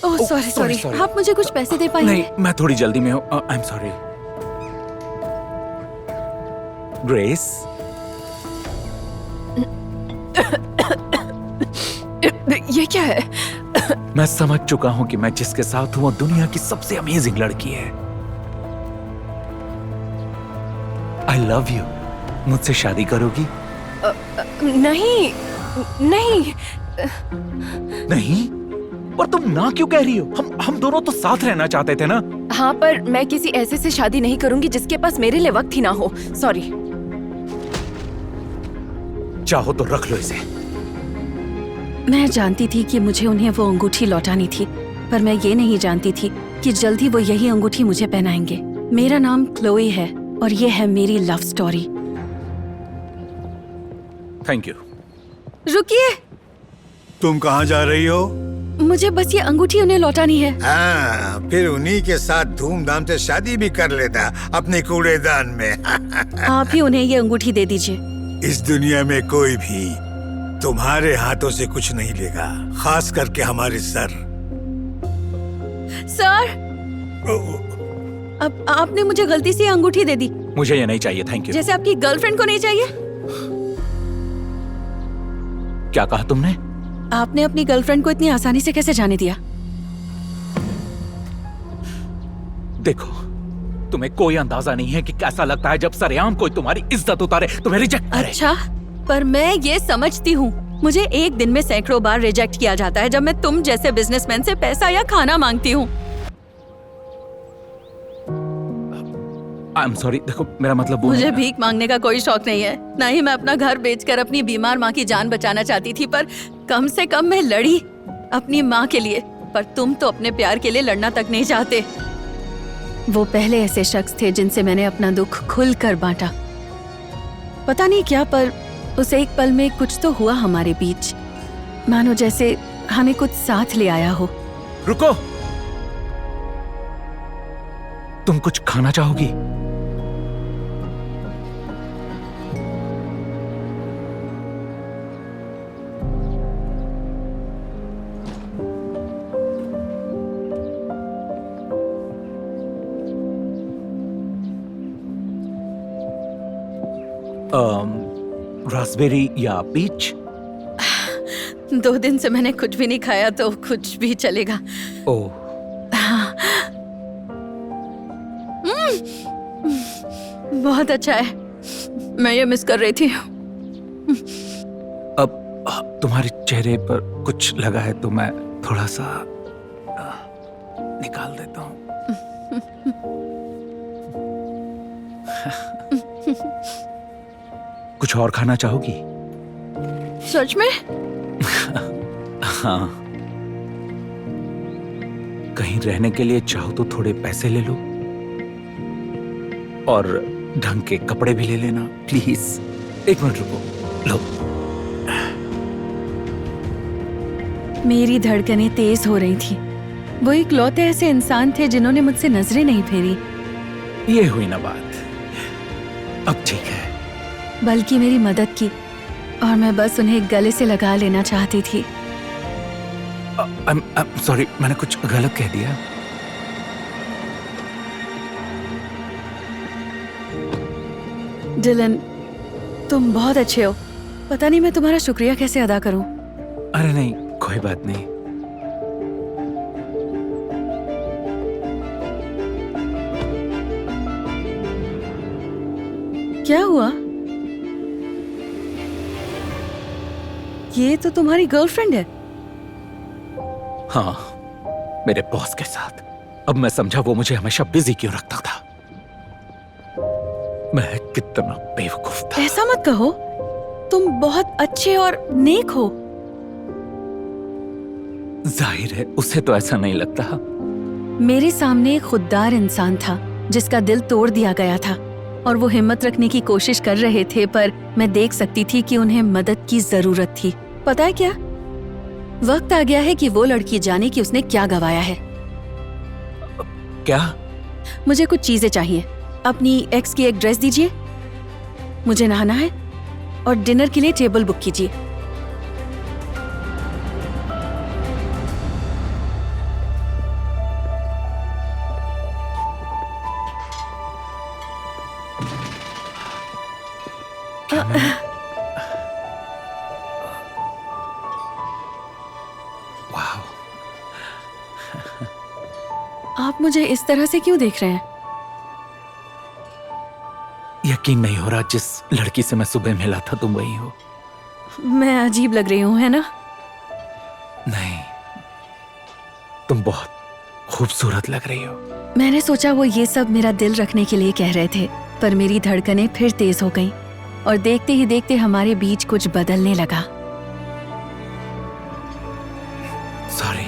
Oh sorry sorry, आप मुझे कुछ पैसे दे पाएंगे? नहीं, मैं थोड़ी जल्दी में हूँ। आई एम सॉरी। ग्रेस, ये क्या है? मैं समझ चुका हूँ कि मैं जिसके साथ हूँ वो दुनिया की सबसे अमेजिंग लड़की है। I love you. मुझसे शादी करोगी? नहीं नहीं। नहीं? पर तुम ना क्यों कह रही हो? हम दोनों तो साथ रहना चाहते थे ना? हाँ, पर मैं किसी ऐसे से शादी नहीं करूंगी जिसके पास मेरे लिए वक्त ही ना हो। सॉरी। चाहो तो रख लो इसे। मैं जानती थी कि मुझे उन्हें वो अंगूठी लौटानी थी, पर मैं ये नहीं जानती थी कि जल्दी वो यही अंगूठी मुझे पहनाएंगे। मेरा नाम क्लोई है और ये है मेरी लव स्टोरी। Thank you. रुकिए, तुम कहाँ जा रही हो? मुझे बस ये अंगूठी उन्हें लौटानी है। हाँ, फिर उन्हीं के साथ धूमधाम से शादी भी कर लेता अपने कूड़ेदान में। आप ही उन्हें ये अंगूठी दे दीजिए। इस दुनिया में कोई भी तुम्हारे हाथों से कुछ नहीं लेगा, खास करके हमारे सर। सर, अब आपने मुझे गलती से ये अंगूठी दे दी। मुझे ये नहीं चाहिए, थैंक यू। जैसे आपकी गर्लफ्रेंड को नहीं चाहिए। क्या कहा तुमने? आपने अपनी गर्लफ्रेंड को इतनी आसानी से कैसे जाने दिया? देखो, तुम्हें कोई अंदाजा नहीं है कि कैसा लगता है जब सरेआम कोई तुम्हारी इज्जत उतारे, तुम्हें रिजेक्ट करे। अच्छा, पर मैं ये समझती हूँ, मुझे एक दिन में सैकड़ों बार रिजेक्ट किया जाता है जब मैं तुम जैसे बिजनेसमैन से पैसा या खाना मांगती हूँ। आई एम सॉरी। देखो, मेरा मतलब वो मुझे भीख मांगने का कोई शौक नहीं है, ना ही मैं अपना घर बेचकर अपनी बीमार माँ की जान बचाना चाहती थी, पर कम से कम मैं लड़ी अपनी माँ के लिए। पर तुम तो अपने प्यार के लिए लड़ना तक नहीं चाहते। वो पहले ऐसे शख्स थे जिनसे मैंने अपना दुख खुलकर बांटा। पता नहीं क्या, पर उस एक पल में कुछ तो हुआ हमारे बीच, मानो जैसे हमें कुछ साथ ले आया हो। रुको, तुम कुछ खाना चाहोगी? रास्पबेरी या पीच? 2 दिन से मैंने कुछ भी नहीं खाया, तो कुछ भी चलेगा। ओह, बहुत अच्छा है, मैं ये मिस कर रही थी। अब तुम्हारे चेहरे पर कुछ लगा है तो मैं थोड़ा सा निकाल देता हूँ। कुछ और खाना चाहोगी? सच में? हाँ, कहीं रहने के लिए चाहो तो थोड़े पैसे ले लो और ढंग के कपड़े भी ले लेना, प्लीज। 1 मिनट रुको, लो। मेरी धड़कनें तेज हो रही थी। वो इकलौते ऐसे इंसान थे जिन्होंने मुझसे नजरें नहीं फेरी। ये हुई ना बात, अब ठीक है। बल्कि मेरी मदद की, और मैं बस उन्हें गले से लगा लेना चाहती थी। सॉरी, मैंने कुछ गलत कह दिया? डिलन, तुम बहुत अच्छे हो। पता नहीं मैं तुम्हारा शुक्रिया कैसे अदा करूं। अरे नहीं, कोई बात नहीं। क्या हुआ? ये तो तुम्हारी गर्लफ्रेंड है। हाँ, मेरे बॉस के साथ। अब मैं समझा वो मुझे हमेशा बिजी क्यों रखता था। मैं कितना बेवकूफ था। ऐसा मत कहो, तुम बहुत अच्छे और नेक हो। जाहिर है उसे तो ऐसा नहीं लगता। मेरे सामने एक खुददार इंसान था जिसका दिल तोड़ दिया गया था, और वो हिम्मत रखने की कोशिश कर रहे थे, पर मैं देख सकती थी कि उन्हें मदद की जरूरत थी। पता है क्या, वक्त आ गया है कि वो लड़की जाने कि उसने क्या गवाया है। क्या? मुझे कुछ चीजें चाहिए। अपनी एक्स की एक ड्रेस दीजिए, मुझे नहाना है, और डिनर के लिए टेबल बुक कीजिए। वाह, आप मुझे इस तरह से क्यों देख रहे हैं? यकीन नहीं हो रहा, जिस लड़की से मैं सुबह मिला था तुम वही हो। मैं अजीब लग रही हूँ, है ना? नहीं, तुम बहुत खूबसूरत लग रही हो। मैंने सोचा वो ये सब मेरा दिल रखने के लिए कह रहे थे, पर मेरी धड़कनें फिर तेज हो गईं और देखते ही देखते हमारे बीच कुछ बदलने लगा। सॉरी।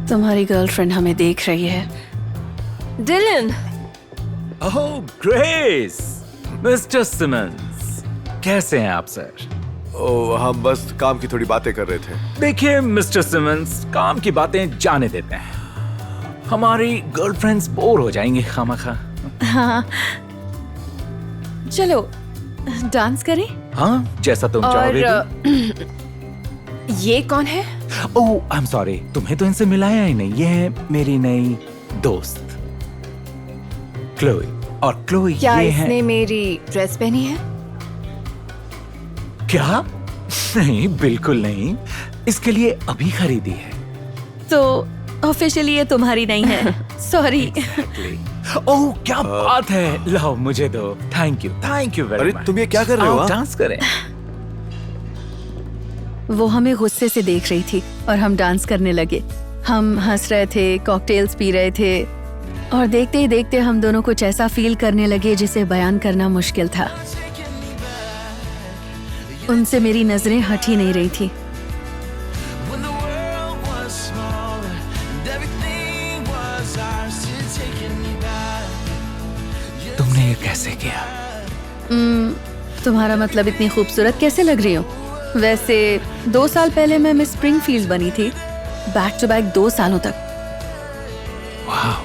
तुम्हारी गर्लफ्रेंड हमें देख रही है। डिलन, ओह ग्रेस, मिस्टर सिमंस, कैसे हैं आप सर? ओ, हम बस काम की थोड़ी बातें कर रहे थे। देखिए मिस्टर सिमंस, काम की बातें जाने देते हैं, हमारी गर्लफ्रेंड्स बोर हो जाएंगी खामखा। हाँ, चलो डांस करें। हाँ, जैसा तुम और चाहोगे। ये कौन है? ओह आई एम सॉरी, तुम्हें तो इनसे मिलाया ही नहीं। ये है मेरी नई दोस्त क्लोई, और क्लोई क्या ये इसने है। मेरी ड्रेस पहनी है? क्या? नहीं, बिल्कुल नहीं, इसके लिए अभी खरीदी है। तो ऑफिशियली ये तुम्हारी नहीं है। सॉरी। ओह क्या बात है, लाओ मुझे दो। थैंक यू वेरी अरे मच। तुम ये क्या कर रहे हो? हाँ? डांस करें। वो हमें गुस्से से देख रही थी और हम डांस करने लगे। हम हंस रहे थे, कॉकटेल्स पी रहे थे और देखते ही देखते हम दोनों कुछ ऐसा फील करने लगे जिसे बयान करना मुश्किल था। उनसे मेरी नजरें हट ही नहीं रही थी। When the world was smaller and everything was ours to taking me back. तुमने ये कैसे किया? तुम्हारा मतलब इतनी खूबसूरत कैसे लग रही हो? वैसे 2 साल पहले मैं मिस स्प्रिंगफील्ड बनी थी, बैक टू बैक 2 सालों तक। वाह।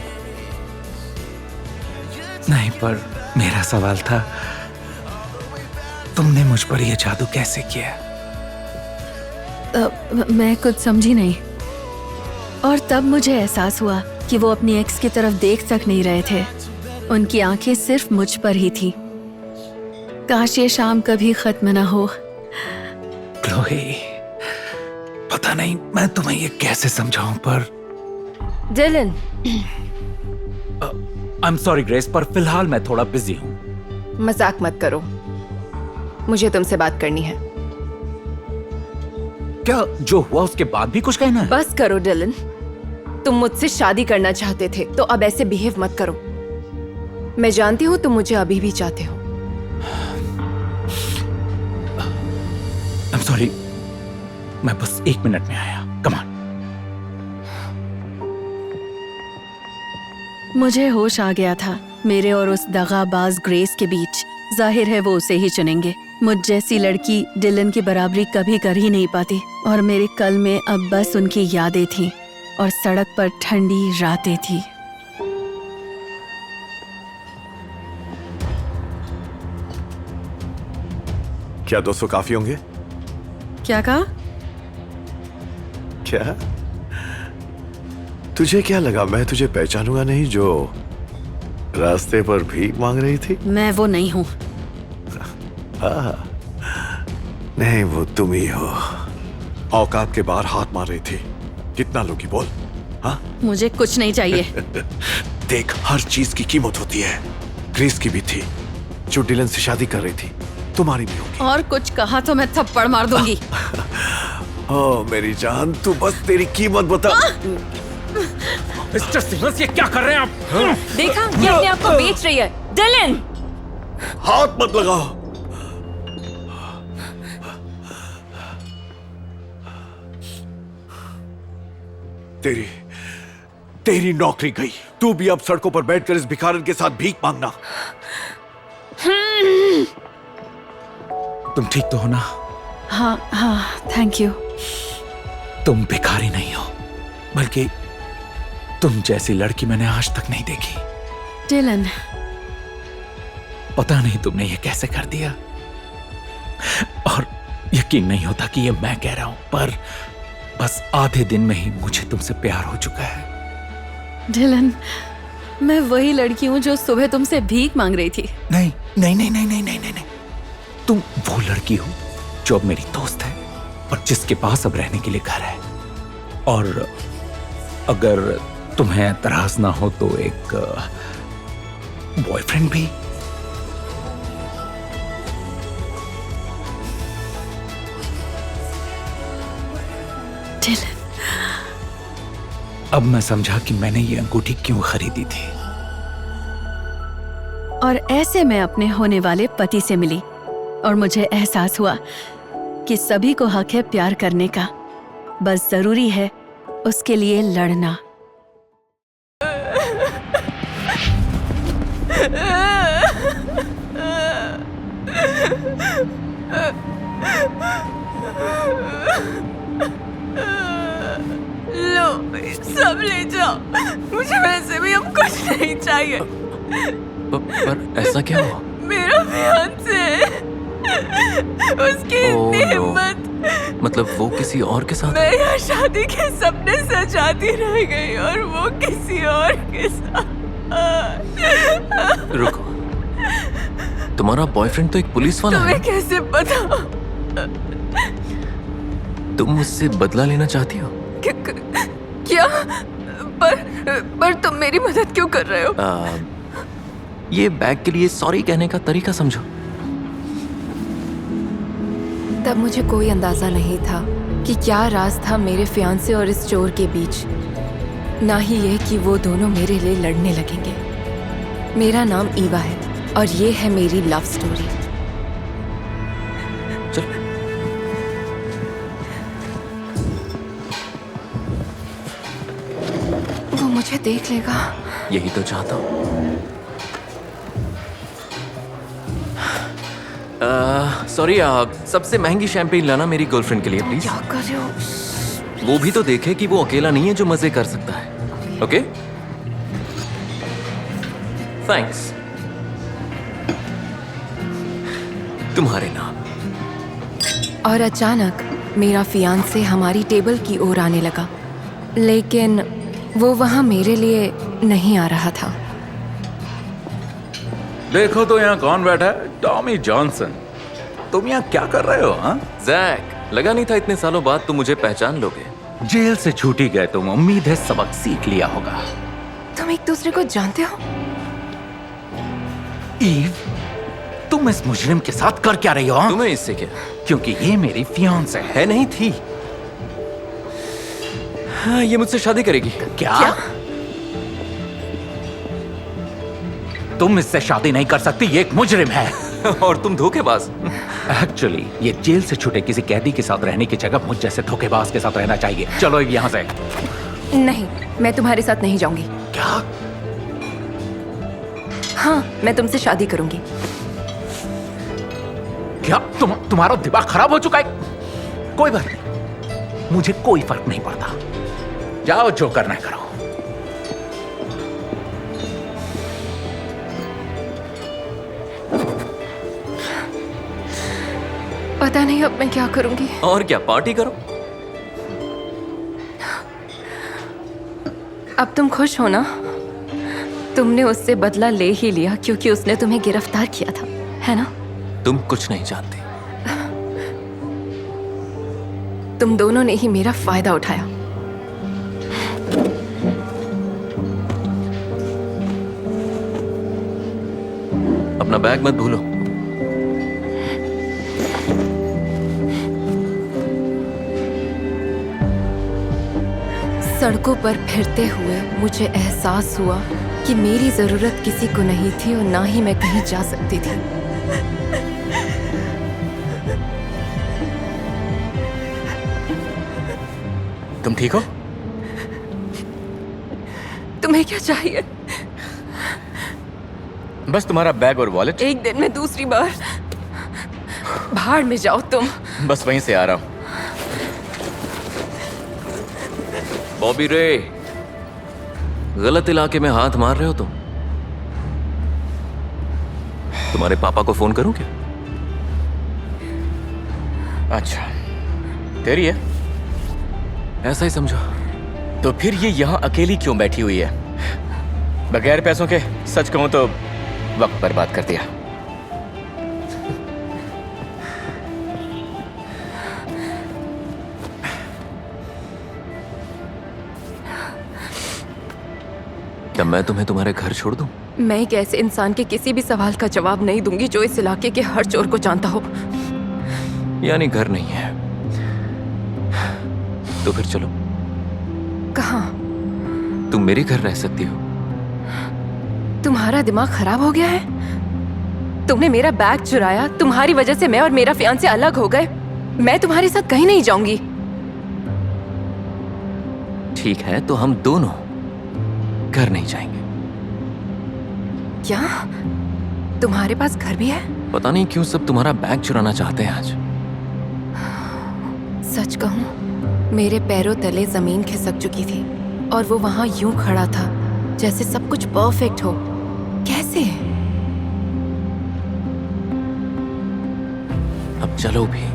नहीं, पर मेरा सवाल था, तुमने मुझ पर यह जादू कैसे किया? मैं कुछ समझी नहीं और तब मुझे एहसास हुआ कि वो अपनी एक्स की तरफ देख तक नहीं रहे थे। उनकी आंखें सिर्फ मुझ पर ही थी। काश ये शाम कभी खत्म ना हो। क्लोई, पता नहीं मैं तुम्हें ये कैसे समझाऊं, पर Dylan, I am sorry Grace, पर फिलहाल मैं थोड़ा बिजी हूँ। मजाक मत करो, मुझे तुमसे बात करनी है। क्या जो हुआ उसके बाद भी कुछ कहना है? बस करो डिलन, तुम मुझसे शादी करना चाहते थे तो अब ऐसे बिहेव मत करो। मैं जानती हूँ तुम मुझे अभी भी चाहते हो। आई एम सॉरी, मैं बस 1 मिनट में आया। Come on. मुझे होश आ गया था मेरे और उस दगाबाज ग्रेस के बीच। जाहिर है वो उसे ही चुनेंगे। मुझ जैसी लड़की डिलन की बराबरी कभी कर ही नहीं पाती और मेरे कल में अब बस उनकी यादें थीं और सड़क पर ठंडी रातें थी। क्या 200 काफी होंगे? क्या कहा? क्या तुझे क्या लगा मैं तुझे पहचानूंगा नहीं जो रास्ते पर भीख मांग रही थी? मैं वो नहीं हूँ। नहीं, वो तुम ही हो। औकात के बाहर हाथ मार रही थी। कितना लोगी बोल? हाँ, मुझे कुछ नहीं चाहिए। देख, हर चीज की कीमत होती है। ग्रेस की भी थी, जो डिलन से शादी कर रही थी। तुम्हारी भी होगी। और कुछ कहा तो मैं थप्पड़ मार दूंगी। ओ मेरी जान, तू बस तेरी कीमत बता। मिस्टर सिमंस, ये क्या कर रहे हैं आप? देखा, ये अपने आप को बेच रही है। डिलन, हाथ मत लगाओ। तेरी नौकरी गई। तू भी अब सड़कों पर बैठकर इस भिखारन के साथ भीख मांगना। तुम ठीक तो हो ना? हाँ हाँ, थैंक यू। तुम भिखारी नहीं हो, बल्कि तुम जैसी लड़की मैंने आज तक नहीं देखी। डिलन, पता नहीं तुमने ये कैसे कर दिया, और यकीन नहीं होता कि ये मैं कह रहा हूं, पर बस आधे दिन में ही मुझे तुमसे प्यार हो चुका है। डिलन, मैं वही लड़की हूँ जो सुबह तुमसे भीख मांग रही थी। नहीं नहीं नहीं नहीं नहीं नहीं नहीं, नहीं। तुम वो लड़की हो जो अब मेरी दोस्त है और जिसके पास अब रहने के लिए घर है। और अगर तुम्हें एतराज ना हो तो एक बॉयफ्रेंड भी। डिलन, अब मैं समझा कि मैंने ये अंगूठी क्यों खरीदी थी। और ऐसे मैं अपने होने वाले पति से मिली और मुझे एहसास हुआ कि सभी को हक है प्यार करने का, बस जरूरी है उसके लिए लड़ना। लो, सब ले जाओ। मुझे वैसे भी अब कुछ नहीं चाहिए। पर ऐसा क्या हुआ? मेरा फियांसे है। उसकी इतनी Oh, no. हिम्मत। मतलब वो किसी और के साथ? मैं यहाँ शादी के सपने सजाती रह गई और वो किसी और के साथ। रुको, तुम्हारा बॉयफ्रेंड तो एक पुलिस वाला है। तुम्हें कैसे पता? तुम मुझसे बदला लेना चाहती हो? क्या? पर तुम मेरी मदद क्यों कर रहे हो? ये बैग के लिए सॉरी कहने का तरीका समझो। तब मुझे कोई अंदाजा नहीं था कि क्या राज था मेरे फियांसे और इस चोर के बीच। ना ही ये कि वो दोनों मेरे लिए लड़ने लगेंगे। मेरा नाम ईवा है और ये है मेरी लव स्टोरी। चलो। वो मुझे देख लेगा। यही तो चाहता हूँ। सॉरी, सबसे महंगी शैंपेन लाना मेरी गर्लफ्रेंड के लिए प्लीज। क्या कर रहे हो? वो भी तो देखे कि वो अकेला नहीं है जो मजे कर सकता है। Okay, thanks. तुम्हारे नाम। और अचानक मेरा फियांसे हमारी टेबल की ओर आने लगा, लेकिन वो वहां मेरे लिए नहीं आ रहा था। देखो तो यहाँ कौन बैठा है? Tommy Johnson. तुम यहाँ क्या कर रहे हो? हाँ, जैक, लगा नहीं था इतने सालों बाद तुम मुझे पहचान लोगे। जेल से छूट ही गए तुम। उम्मीद है सबक सीख लिया होगा। तुम एक दूसरे को जानते हो? ईव, तुम इस मुजरिम के साथ कर क्या रही हो? हाँ? तुम्हें इससे क्या? क्योंकि ये मेरी फियांसे है। है नहीं थी। हाँ, ये मुझसे शादी करेगी। क्या? तुम इससे शादी नहीं कर सकती, ये एक मुजरिम है। और तुम धोखेबाज। एक्चुअली ये जेल से छूटे किसी कैदी के साथ रहने की जगह मुझ जैसे धोखेबाज के साथ रहना चाहिए। चलो यहाँ से। नहीं, मैं तुम्हारे साथ नहीं जाऊंगी। क्या? हाँ, मैं तुमसे शादी करूंगी। क्या तुम्हारा दिमाग खराब हो चुका है? कोई बात नहीं, मुझे कोई फर्क नहीं पड़ता। जाओ, जो करना है करो। पता नहीं अब मैं क्या करूंगी। और क्या, पार्टी करो। अब तुम खुश हो ना? तुमने उससे बदला ले ही लिया क्योंकि उसने तुम्हें गिरफ्तार किया था, है ना? तुम कुछ नहीं जानती। तुम दोनों ने ही मेरा फायदा उठाया। अपना बैग मत भूलो। सड़कों पर फिरते हुए मुझे एहसास हुआ कि मेरी जरूरत किसी को नहीं थी और ना ही मैं कहीं जा सकती थी। तुम ठीक हो? तुम्हें क्या चाहिए? बस तुम्हारा बैग और वॉलेट। एक दिन में दूसरी बार। भाड़ में जाओ तुम। बस वहीं से आ रहा हूं। बॉबी रे, गलत इलाके में हाथ मार रहे हो तुम। तुम्हारे पापा को फोन करूं क्या? अच्छा, तेरी है? ऐसा ही समझो। तो फिर ये यहाँ अकेली क्यों बैठी हुई है? बगैर पैसों के सच कहूं तो वक्त बर्बाद कर दिया। क्या मैं तुम्हें तुम्हारे घर छोड़ दूं? मैं एक ऐसे इंसान के किसी भी सवाल का जवाब नहीं दूंगी जो इस इलाके के हर चोर को जानता हो। यानी घर नहीं है, तो फिर चलो। कहाँ? तुम मेरे घर रह सकती हो। तुम्हारा दिमाग खराब हो गया है? तुमने मेरा बैग चुराया, तुम्हारी वजह से मैं और मेरा फियांसे अलग हो गए। मैं तुम्हारे साथ कहीं नहीं जाऊंगी। ठीक है, तो हम दोनों घर नहीं जाएंगे। क्या तुम्हारे पास घर भी है? पता नहीं क्यों सब तुम्हारा बैग चुराना चाहते हैं आज। सच कहूं, मेरे पैरों तले जमीन खिसक चुकी थी और वो वहां यूं खड़ा था जैसे सब कुछ परफेक्ट हो। कैसे? अब चलो भी।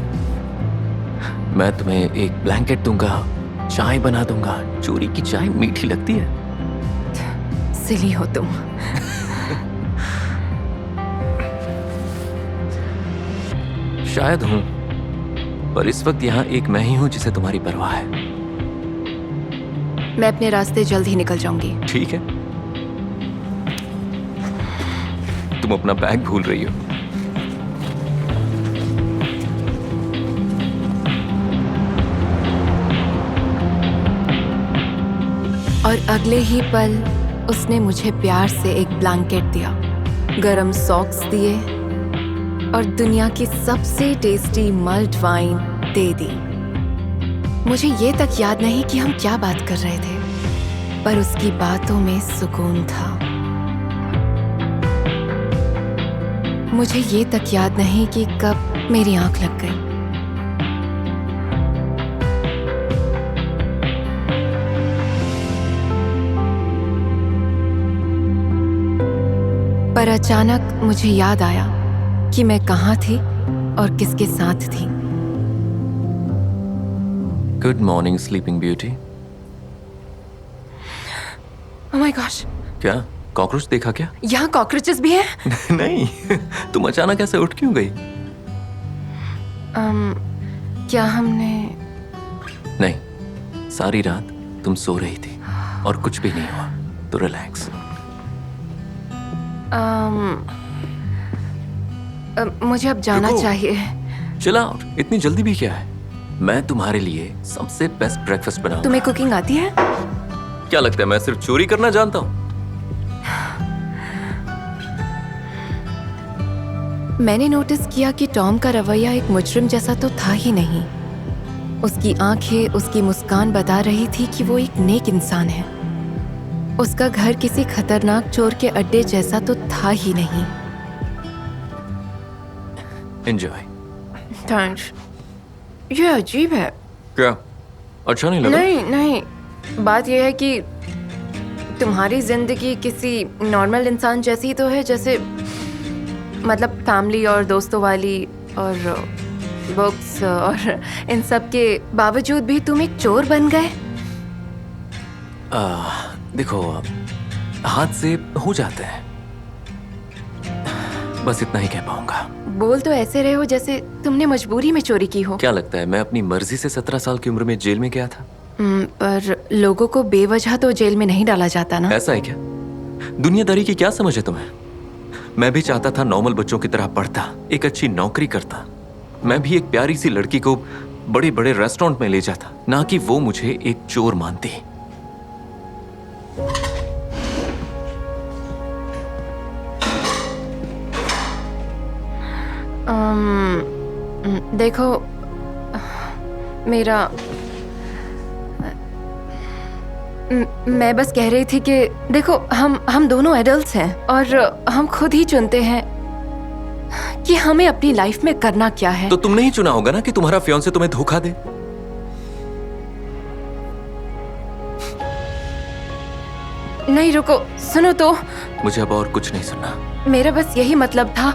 मैं तुम्हें एक ब्लैंकेट दूंगा, चाय बना दूंगा। चोरी की चाय मीठी लगती है। सिली हो तुम। शायद हूं, पर इस वक्त यहाँ एक मैं ही हूं जिसे तुम्हारी परवाह है। मैं अपने रास्ते जल्द ही निकल जाऊंगी। ठीक है, तुम अपना बैग भूल रही हो। और अगले ही पल उसने मुझे प्यार से एक ब्लैंकेट दिया, गरम सॉक्स दिए और दुनिया की सबसे टेस्टी मल्ट वाइन दे दी। मुझे ये तक याद नहीं कि हम क्या बात कर रहे थे, पर उसकी बातों में सुकून था। मुझे ये तक याद नहीं कि कब मेरी आंख लग गई। पर अचानक मुझे याद आया कि मैं कहाँ थी और किसके साथ थी। Good morning sleeping beauty. Oh my gosh, क्या कॉकरोच देखा क्या? यहाँ कॉकरोचेस भी हैं? नहीं, तुम अचानक ऐसे उठ क्यों गई? क्या हमने? नहीं, सारी रात तुम सो रही थी और कुछ भी नहीं हुआ, तो रिलैक्स। मुझे अब जाना रुको। चाहिए। चिल आउट, इतनी जल्दी भी क्या है? मैं तुम्हारे लिए सबसे बेस्ट ब्रेकफास्ट बनाऊंगा। तुम्हें कुकिंग आती है? क्या लगता है मैं सिर्फ चोरी करना जानता हूँ? मैंने नोटिस किया कि टॉम का रवैया एक मुजरिम जैसा तो था ही नहीं। उसकी आंखें, उसकी मुस्कान बता रही थी कि वो एक नेक इंसान है। उसका घर किसी खतरनाक चोर के अड्डे जैसा तो था ही नहीं। एंजॉय। थैंक्स। ये अजीब है। क्या अच्छा नहीं लगा? नहीं, बात यह है कि तुम्हारी जिंदगी किसी नॉर्मल इंसान जैसी तो है, जैसे मतलब फैमिली और दोस्तों वाली और बुक्स और इन सब के बावजूद भी तुम एक चोर बन गए। देखो, हाथ से हो जाते हैं, बस इतना ही कह पाऊंगा। बोल तो ऐसे रहे हो जैसे तुमने मजबूरी में चोरी की हो। क्या लगता है मैं अपनी मर्जी से 17 साल की उम्र में जेल में गया था? पर लोगों को बेवजह तो जेल में नहीं डाला जाता ना। ऐसा है क्या? दुनियादारी की क्या समझ है तुम्हें? मैं भी चाहता था नॉर्मल बच्चों की तरह पढ़ता, एक अच्छी नौकरी करता। मैं भी एक प्यारी सी लड़की को बड़े बड़े रेस्टोरेंट में ले जाता, ना कि वो मुझे एक चोर मानती। देखो, मेरा मैं बस कह रही थी कि देखो, हम दोनों एडल्ट्स हैं और हम खुद ही चुनते हैं कि हमें अपनी लाइफ में करना क्या है। तो तुमने ही चुना होगा ना कि तुम्हारा फियांसे तुम्हें धोखा दे। नहीं, रुको, सुनो तो। मुझे अब और कुछ नहीं सुनना। मेरा बस यही मतलब था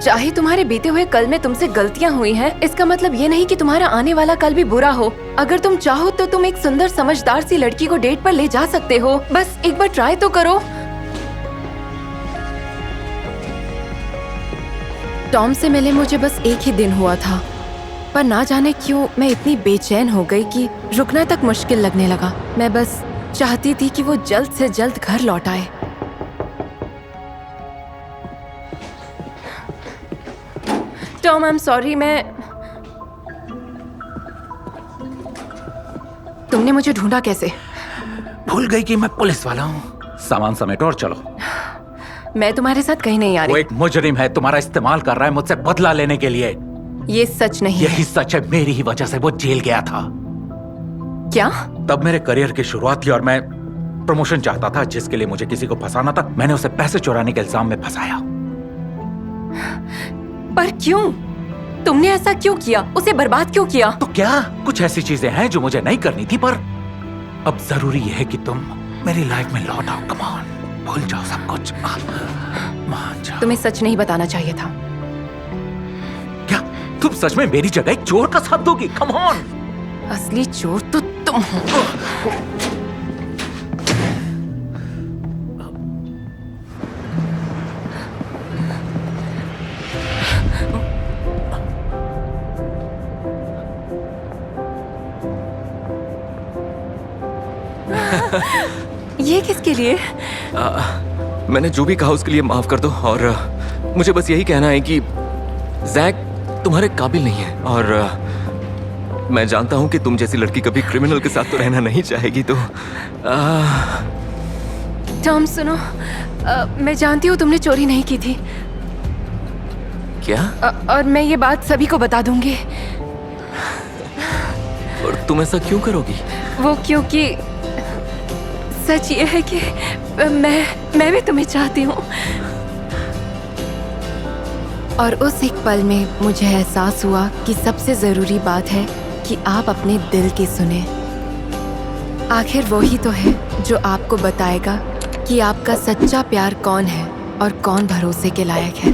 चाहे तुम्हारे बीते हुए कल में तुमसे गलतियां हुई हैं, इसका मतलब ये नहीं कि तुम्हारा आने वाला कल भी बुरा हो। अगर तुम चाहो तो तुम एक सुंदर समझदार सी लड़की को डेट पर ले जा सकते हो। बस एक बार ट्राई तो करो। टॉम से मिले मुझे बस एक ही दिन हुआ था, पर ना जाने क्यों मैं इतनी बेचैन हो गई कि रुकना तक मुश्किल लगने लगा। मैं बस चाहती थी कि वो जल्द से जल्द घर लौट आए। Tom, I am sorry. तुमने मुझे ढूंढा कैसे? भूल गई कि मैं पुलिस वाला हूँ। सामान समेटो और चलो। मैं तुम्हारे साथ कहीं नहीं आ वो रही। एक मुजरिम है, तुम्हारा इस्तेमाल कर रहा है मुझसे बदला लेने के लिए। ये सच नहीं है। यही सच है, मेरी ही वजह से वो जेल गया था। क्या? तब मेरे करियर की शुरुआत थी और मैं प्रमोशन चाहता था, जिसके लिए मुझे किसी को फंसाना था। मैंने उसे पैसे चुराने के इल्जाम में फंसाया। पर क्यों? तुमने ऐसा क्यों किया? उसे बर्बाद क्यों किया? तो क्या कुछ ऐसी चीजें हैं जो मुझे नहीं करनी थी, पर अब जरूरी है कि तुम मेरी लाइफ में लौट आओ। कम ऑन, भूल जाओ सब कुछ, मान जाओ। तुम्हें सच नहीं बताना चाहिए था। क्या तुम सच में मेरी जगह एक चोर का साथ दोगी? Come on. असली चोर तो तुम हो। ये किसके लिए? मैंने जो भी कहा उसके लिए माफ कर दो, और मुझे बस यही कहना है कि जैक तुम्हारे काबिल नहीं है, और मैं जानता हूं कि तुम जैसी लड़की कभी क्रिमिनल के साथ तो रहना नहीं चाहेगी। तो टॉम सुनो, मैं जानती हूँ तुमने चोरी नहीं की थी। क्या? और मैं ये बात सभी को बता दूंगी। और तुम ऐसा क्यों करोगी? वो क्योंकि सच ये है कि मैं भी तुम्हें चाहती हूँ। और उस एक पल में मुझे एहसास हुआ कि सबसे जरूरी बात है कि आप अपने दिल की सुने। आखिर वो ही तो है जो आपको बताएगा कि आपका सच्चा प्यार कौन है और कौन भरोसे के लायक है।